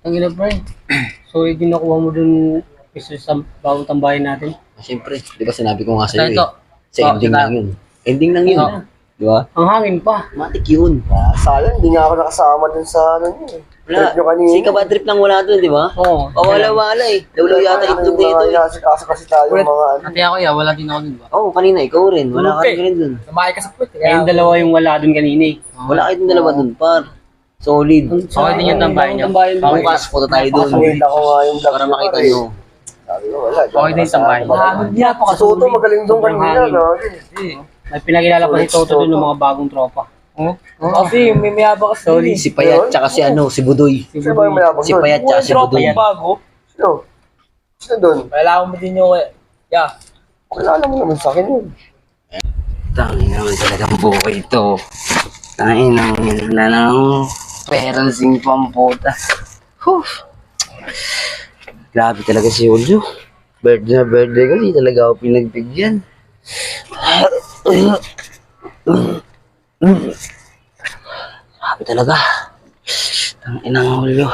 Ang ina, pre. So, yung nakuha mo dun sa bagong tambayan natin. Siyempre, di ba sinabi ko nga sa'yo Ito. Sa ending lang yun. Ending lang yun. Oo. Di ba? Ang hangin pa. Matik yun. Sayang, hindi nga ako nakasama dun sa ano niyo. Wala. Trip nyo kanina. Si Kabadrip lang wala doon, di ba? Oo. Pawala-wala eh. Lalo yata itlog dito eh. Kasi tayo mga ano. Ate ako, ya, wala din ako dun ba? Oo, kanina ikaw rin. Wala ka rin doon. Kumain ka sa puwet. Kayong dalawa yung wala dun kanina eh. Wala kayo dalawa doon, par. Solid. Okay din yung tambayan niyo. Bukas, punta tayo doon. Nakasulit ako nga yung vlog Para niyo, makita pare. nyo. Sabi ko, wala. Okay din yung tambayan. Si Toto, magaling doon kanina. no? May pinakilala pa si Toto dun ng mga bagong tropa. Kasi may mayabang kasi. Sorry. Si Payat, tsaka si ano, si Budoy. Sino ba yung mayabang Si doon? Payat, tsaka si Budoy. Bago. Sino? Sino doon? Kailangan mo din yung... Yeah. Kilala mo naman sa akin yun. Tangin naman talagang buhay ito. Tangin naman na lang. Peransing pamputa. Whew. Grabe talaga si Julio. Birthday na birthday ko, di talaga ako pinagbigyan. Grabe talaga. Tangina ng Julio.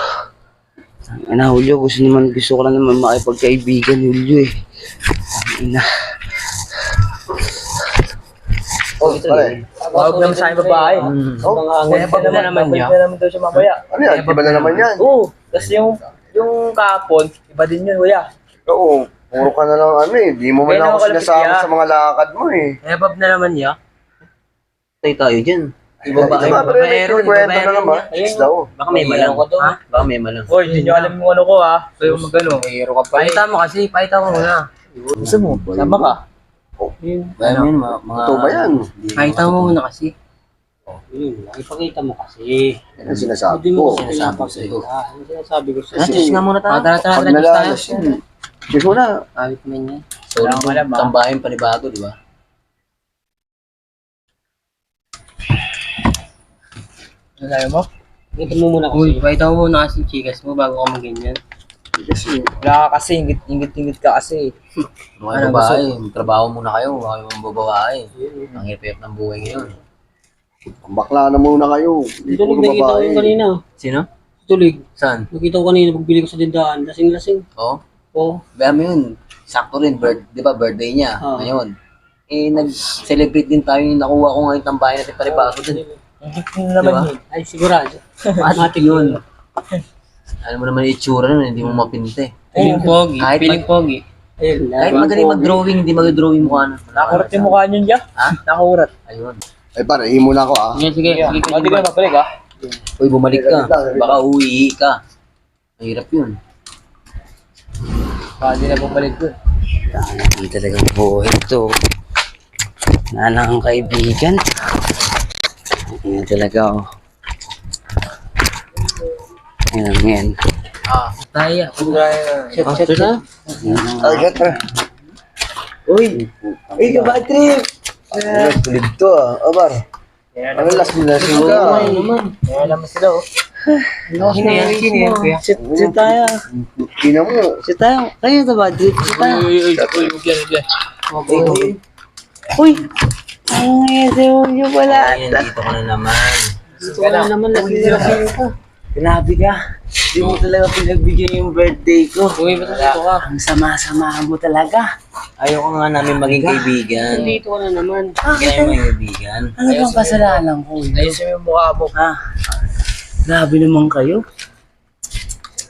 Tangina Julio, gusto ko lang naman makipagkaibigan Julio eh. Tangina. Oh, pare. Huwag naman sa aking babae. Oh, Ebab na naman niya. Ebab na naman daw siya mamaya. ano yan? Iba na naman yan. Oo. Tapos yung kahapon, iba din yun, kuya. Oo. Puro ka na lang ano eh. Di mo man Kaya ako nakalapit sinasama niya. sa mga lakad mo eh. Ebab na naman niya. Tayo dyan. Ito nga, pero may kinikwento na naman. Isda ko. Baka may malang. Ha? Baka may malang. Hoy, hindi nyo alam yung ano ko ha. So yung magano. Mayro ka pa eh. Pakita mo kasi, pakita mo muna. Gusto mo? Sama ka. Ano yun, mga... Ito ba yan? Pakita mo muna kasi. Yun, ipakita mo kasi. Yan ang sinasabi Hindi mo ko. kasi sinasabi ko. Ano sinasabi ko sa'yo? Cheers nga muna tayo. Tara, Pag tara, tara, nalalas tayo. yun. Cheers mo na. Kahit man yan. So, tambahin panibago, di ba? Ano sabi mo? Pakita mo muna kasi. Pakita mo muna kasi yung chikas mo bago ka mag-ganyan. Kasi, Wala ka kasi, ingit ka kasi. Mga babae, magtrabaho muna kayo. Mga mga babae. Ang hirap ng buhay ngayon. bakla na muna kayo. Hindi Tulig, puro nakita ko babae. yung kanina. Sino? Tulig. Saan? Nakita ko kanina, pagbili ko sa tindahan. Lasing-lasing. Oo. Oo. Baya mo yun. Sakto rin, di ba, birthday niya. Oo. Ngayon. Eh, nag-celebrate din tayo yung nakuha ko ngayon tambahin natin panibago dun. Ingit na naman Diba? yun. Ay, sigurado. Matik yun. Alam mo naman yung itsura nun, hindi mo mapinte. Feeling pogi. Kahit Feeling pogi. Ayun. Kahit magaling mag-drawing, hindi mag-drawing mukha na. Nakurat yung mukha niyo niya. Ha? Nakurat. Ayun. Ay pare, himo na ako ah. Sige, sige. Sige, Hindi ka mabalik ha. Uy, bumalik ka. Baka uwi ka. Mahirap yun. Hindi na bumalik dun. Hindi talagang buhay ito. Nanang kaibigan. Yan talaga oh. Yan. Tayo. Shit na. Ay, get na. Uy! Uy, kabatrip! Ay, tulid to ah. O bar. Ano last minute ka? Kaya naman sila oh. Shit tayo. Tina mo. Shit tayo. Kayo na ba? Shit tayo. Uy! Ang ngayon pala. Ayan, dito ka na naman. Dito ka na naman. Lasing-lasing ka. Grabe ka. Hindi mo talaga pinagbigyan yung birthday ko. Uy, ba't dito ka? Ang sama-sama mo talaga. Ayoko nga namin maging kaibigan. Dito ka na naman. Kaya maging kaibigan. Ano bang kasalanan ko? Ayusin mo yung mukha mo. Grabe naman kayo.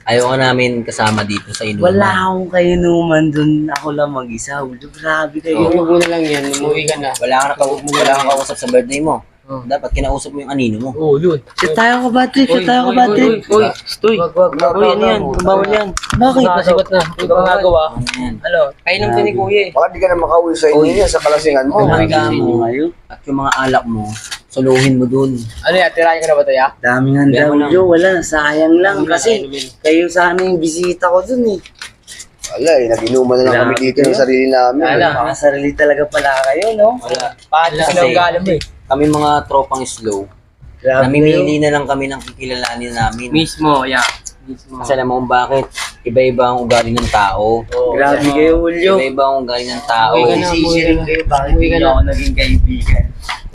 Ayoko namin kasama dito sa inuman. Wala akong kainuman dun. Ako lang mag-isa. Grabe kayo. Huwag mo na lang yan. Umuwi ka na. Wala kang kausap sa birthday mo. Dapat kinausap mo yung anino mo. Oo, yun. Sit tayo ka bad trip. Sit tayo ka bad trip. Uy, stoy. Wag. Uy, ano yan? Bawal yan. Bakit? Masibat na. Ito ang nagawa. Ano yan? Ano? Kainom ka ni kuya eh. Baka di ka na makauwi sa inyo niya sa kalasingan mo. Pinahiga mo. At yung mga alak mo, suluhin mo dun. Ano yan? Tirahin ka na ba ito ya? Daming handa Joe. Wala. Sayang lang. Kasi kayo sana yung bisita ko dun eh. Wala eh, nag-inuman na lang kami dito ng sarili namin. Mga sarili talaga pala kayo, no? Wala. Paano sila ang galang mo eh? Kami mga tropang slow. Grabe kayo. Namimili na lang kami ng kikilalanin namin. Mismo, yeah. Mismo. Kasi alam mo kung bakit? Iba-iba ang ugali ng tao. Grabe kayo, Julio. Iba-iba ang ugali ng tao. Uwi ka na, Sisirin kayo. Bakit Uwi ka hindi na. ako naging kaibigan?